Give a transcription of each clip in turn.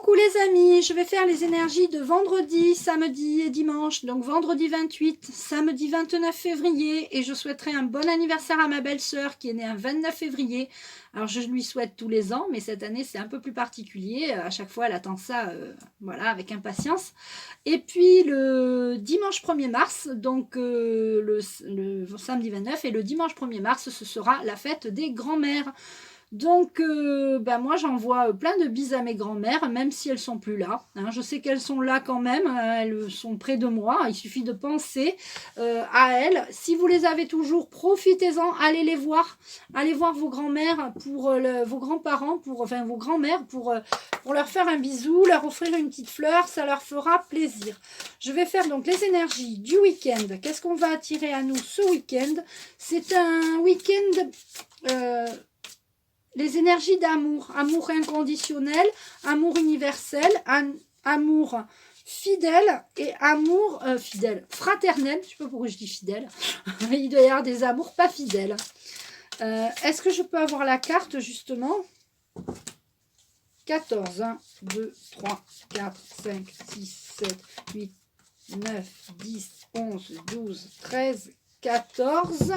Coucou les amis, je vais faire les énergies de vendredi, samedi et dimanche. Donc vendredi 28, samedi 29 février. Et je souhaiterais un bon anniversaire à ma belle-sœur qui est née un 29 février. Alors je lui souhaite tous les ans, mais cette année c'est un peu plus particulier. À chaque fois elle attend ça voilà, avec impatience. Et puis le dimanche 1er mars, donc le samedi 29 et le dimanche 1er mars, ce sera la fête des grands-mères. Donc, moi, j'envoie plein de bises à mes grands-mères, même si elles sont plus là. Hein. Je sais qu'elles sont là quand même, elles sont près de moi. Il suffit de penser à elles. Si vous les avez toujours, profitez-en, allez les voir. Allez voir vos grands-mères, vos grands-parents, enfin vos grands-mères, pour leur faire un bisou, leur offrir une petite fleur, ça leur fera plaisir. Je vais faire donc les énergies du week-end. Qu'est-ce qu'on va attirer à nous ce week-end? C'est un week-end... les énergies d'amour, amour inconditionnel, amour universel, amour fidèle et amour fraternel. Je ne sais pas pourquoi je dis fidèle. Il doit y avoir des amours pas fidèles. Est-ce que je peux avoir la carte justement? 14, 1, 2, 3, 4, 5, 6, 7, 8, 9, 10, 11, 12, 13, 14...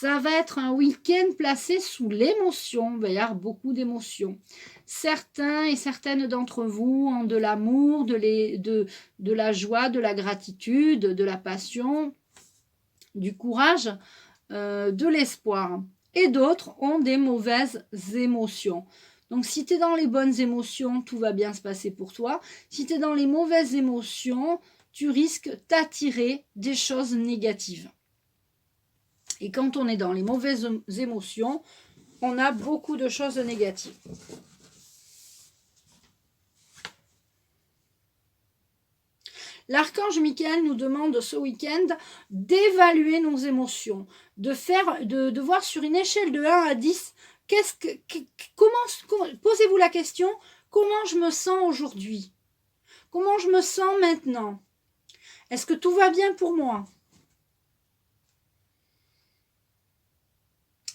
Ça va être un week-end placé sous l'émotion. Il va y avoir beaucoup d'émotions. Certains et certaines d'entre vous ont de l'amour, de la joie, de la gratitude, de la passion, du courage, de l'espoir. Et d'autres ont des mauvaises émotions. Donc, si tu es dans les bonnes émotions, tout va bien se passer pour toi. Si tu es dans les mauvaises émotions, tu risques d'attirer des choses négatives. Et quand on est dans les mauvaises émotions, on a beaucoup de choses négatives. L'archange Michael nous demande ce week-end d'évaluer nos émotions, de voir sur une échelle de 1 à 10, posez-vous la question, comment je me sens aujourd'hui? Comment je me sens maintenant? Est-ce que tout va bien pour moi?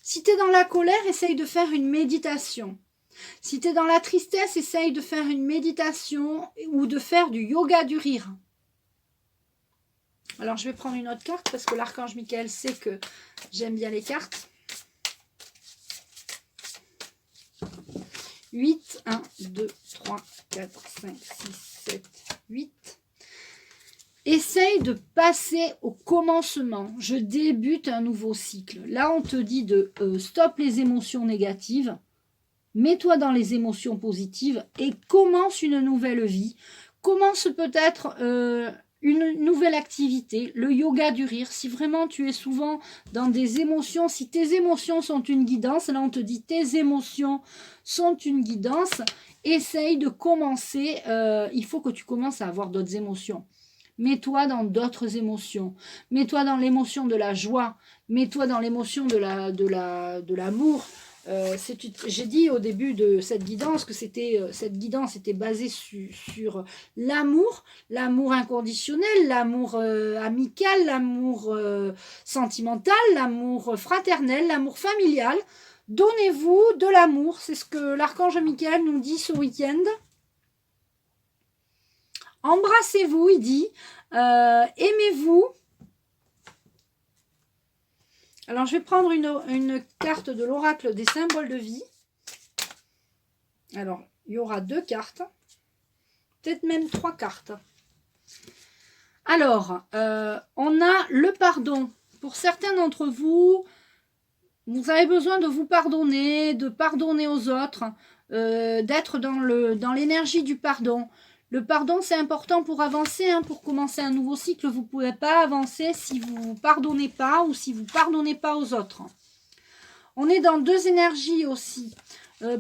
Si tu es dans la colère, essaye de faire une méditation. Si tu es dans la tristesse, essaye de faire une méditation ou de faire du yoga du rire. Alors, je vais prendre une autre carte parce que l'archange Michael sait que j'aime bien les cartes. 8, 1, 2, 3, 4, 5, 6, 7, 8. Essaye de passer au commencement. Je débute un nouveau cycle. Là, on te dit de stop les émotions négatives. Mets-toi dans les émotions positives et commence une nouvelle vie. Commence peut-être une nouvelle activité, le yoga du rire. Si vraiment tu es souvent dans des émotions, si tes émotions sont une guidance, là on te dit tes émotions sont une guidance, essaye de commencer. Il faut que tu commences à avoir d'autres émotions. Mets-toi dans d'autres émotions. Mets-toi dans l'émotion de la joie. Mets-toi dans l'émotion de l'amour. J'ai dit au début de cette guidance que cette guidance était basée sur l'amour inconditionnel, l'amour amical, l'amour sentimental, l'amour fraternel, l'amour familial. Donnez-vous de l'amour. C'est ce que l'archange Michael nous dit ce week-end. Embrassez-vous, il dit. Aimez-vous. Alors, je vais prendre une carte de l'oracle des symboles de vie. Alors, il y aura 2 cartes. Peut-être même 3 cartes. Alors, on a le pardon. Pour certains d'entre vous, vous avez besoin de vous pardonner, de pardonner aux autres, d'être dans l'énergie du pardon. Le pardon, c'est important pour avancer, hein, pour commencer un nouveau cycle. Vous ne pouvez pas avancer si vous ne vous pardonnez pas ou si vous ne pardonnez pas aux autres. On est dans 2 énergies aussi.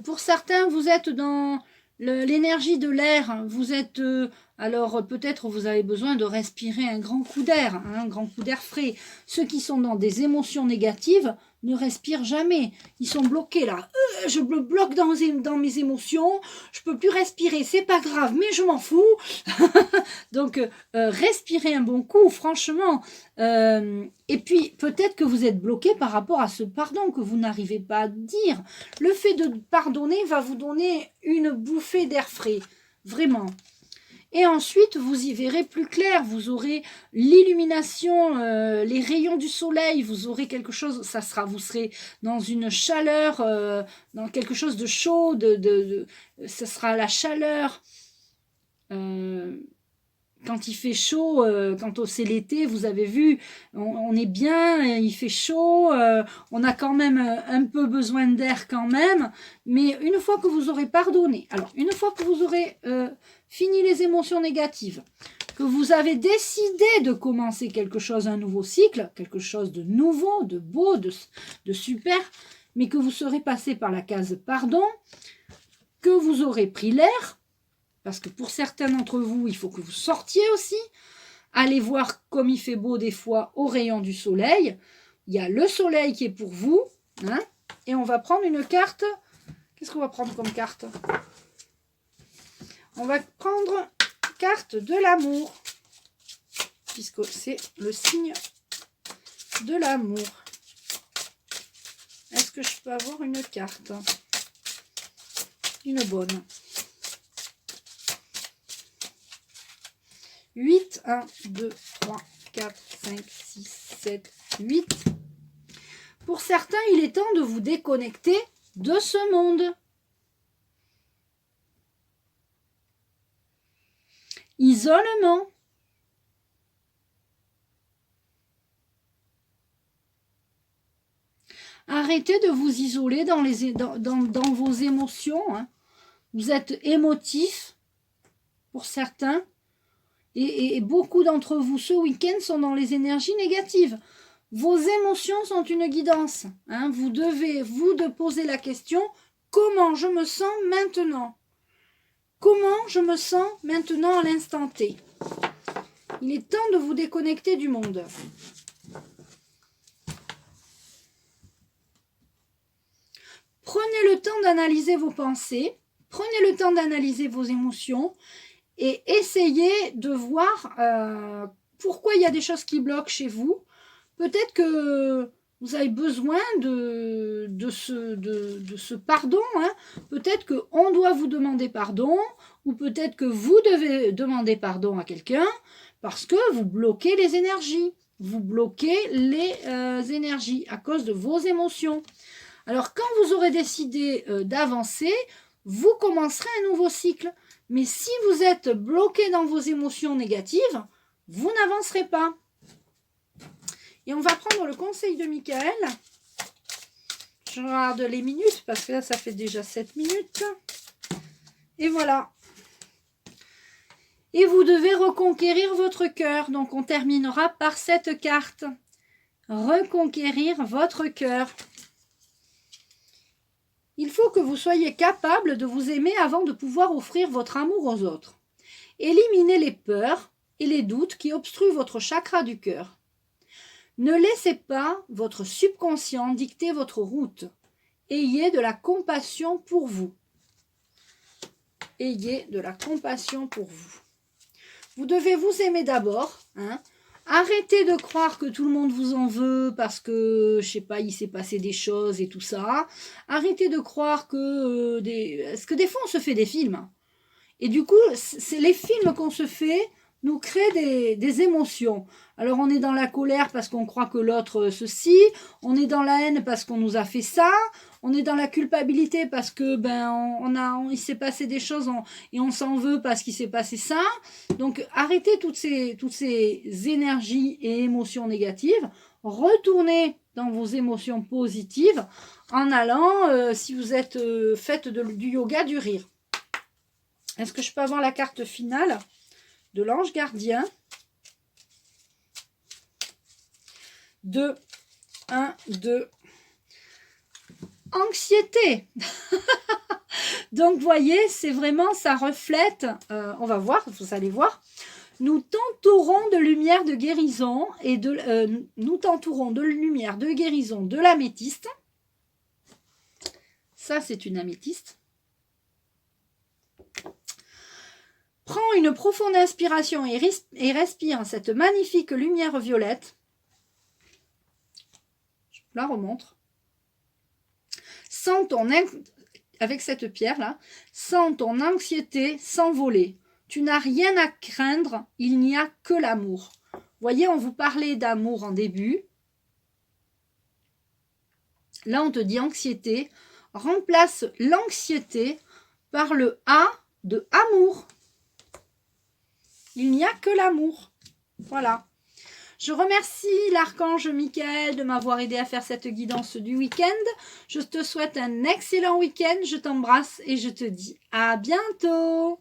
Pour certains, vous êtes dans l'énergie de l'air. Vous êtes... alors, peut-être vous avez besoin de respirer un grand coup d'air, hein, un grand coup d'air frais. Ceux qui sont dans des émotions négatives, ne respirent jamais. Ils sont bloqués là. Je me bloque dans mes émotions. Je peux plus respirer. C'est pas grave, mais je m'en fous. Donc, respirez un bon coup, franchement. Et puis, peut-être que vous êtes bloqué par rapport à ce pardon que vous n'arrivez pas à dire. Le fait de pardonner va vous donner une bouffée d'air frais. Vraiment. Et ensuite, vous y verrez plus clair. Vous aurez l'illumination, les rayons du soleil. Vous aurez quelque chose, vous serez dans une chaleur, dans quelque chose de chaud. Ce sera la chaleur. Quand il fait chaud, quand c'est l'été, vous avez vu, on est bien, il fait chaud, on a quand même un peu besoin d'air quand même, mais une fois que vous aurez pardonné, alors une fois que vous aurez fini les émotions négatives, que vous avez décidé de commencer quelque chose, un nouveau cycle, quelque chose de nouveau, de beau, de super, mais que vous serez passé par la case pardon, que vous aurez pris l'air, parce que pour certains d'entre vous, il faut que vous sortiez aussi. Allez voir comme il fait beau des fois au rayon du soleil. Il y a le soleil qui est pour vous. Hein, et on va prendre une carte. Qu'est-ce qu'on va prendre comme carte? On va prendre carte de l'amour. Puisque c'est le signe de l'amour. Est-ce que je peux avoir une carte? Une bonne. 8, 1, 2, 3, 4, 5, 6, 7, 8. Pour certains, il est temps de vous déconnecter de ce monde. Isolement. Arrêtez de vous isoler dans vos émotions. Hein. Vous êtes émotif pour certains. Et beaucoup d'entre vous, ce week-end, sont dans les énergies négatives. Vos émotions sont une guidance. Hein. Vous devez vous poser la question, comment je me sens maintenant? Comment je me sens maintenant à l'instant T? Il est temps de vous déconnecter du monde. Prenez le temps d'analyser vos pensées, prenez le temps d'analyser vos émotions, et essayez de voir pourquoi il y a des choses qui bloquent chez vous. Peut-être que vous avez besoin de ce pardon. Hein. Peut-être qu'on doit vous demander pardon, ou peut-être que vous devez demander pardon à quelqu'un parce que vous bloquez les énergies. Vous bloquez les énergies à cause de vos émotions. Alors, quand vous aurez décidé d'avancer, vous commencerez un nouveau cycle. Mais si vous êtes bloqué dans vos émotions négatives, vous n'avancerez pas. Et on va prendre le conseil de Michael. Je regarde les minutes parce que là, ça fait déjà 7 minutes. Et voilà. Et vous devez reconquérir votre cœur. Donc, on terminera par cette carte. Reconquérir votre cœur. Il faut que vous soyez capable de vous aimer avant de pouvoir offrir votre amour aux autres. Éliminez les peurs et les doutes qui obstruent votre chakra du cœur. Ne laissez pas votre subconscient dicter votre route. Ayez de la compassion pour vous. Ayez de la compassion pour vous. Vous devez vous aimer d'abord. Hein. Arrêtez de croire que tout le monde vous en veut parce que, je sais pas, il s'est passé des choses et tout ça. Arrêtez de croire que... Parce que des fois, on se fait des films. Et du coup, c'est les films qu'on se fait nous créent des émotions. Alors, on est dans la colère parce qu'on croit que l'autre ceci. On est dans la haine parce qu'on nous a fait ça. On est dans la culpabilité parce que il s'est passé des choses et on s'en veut parce qu'il s'est passé ça. Donc, arrêtez toutes ces énergies et émotions négatives. Retournez dans vos émotions positives en allant, si vous êtes faites du yoga, du rire. Est-ce que je peux avoir la carte finale de l'ange gardien? 2, 1, 2. Anxiété. Donc, vous voyez, c'est vraiment, ça reflète, on va voir, vous allez voir, Nous t'entourons de lumière de guérison et nous t'entourons de lumière de guérison de l'améthyste. Ça, c'est une améthyste. Prends une profonde inspiration et respire cette magnifique lumière violette. Je vous la remontre. Avec cette pierre-là, sens ton anxiété s'envoler. Tu n'as rien à craindre, il n'y a que l'amour. Voyez, on vous parlait d'amour en début. Là, on te dit anxiété. Remplace l'anxiété par le A de amour. Il n'y a que l'amour. Voilà. Je remercie l'archange Michael de m'avoir aidé à faire cette guidance du week-end. Je te souhaite un excellent week-end. Je t'embrasse et je te dis à bientôt.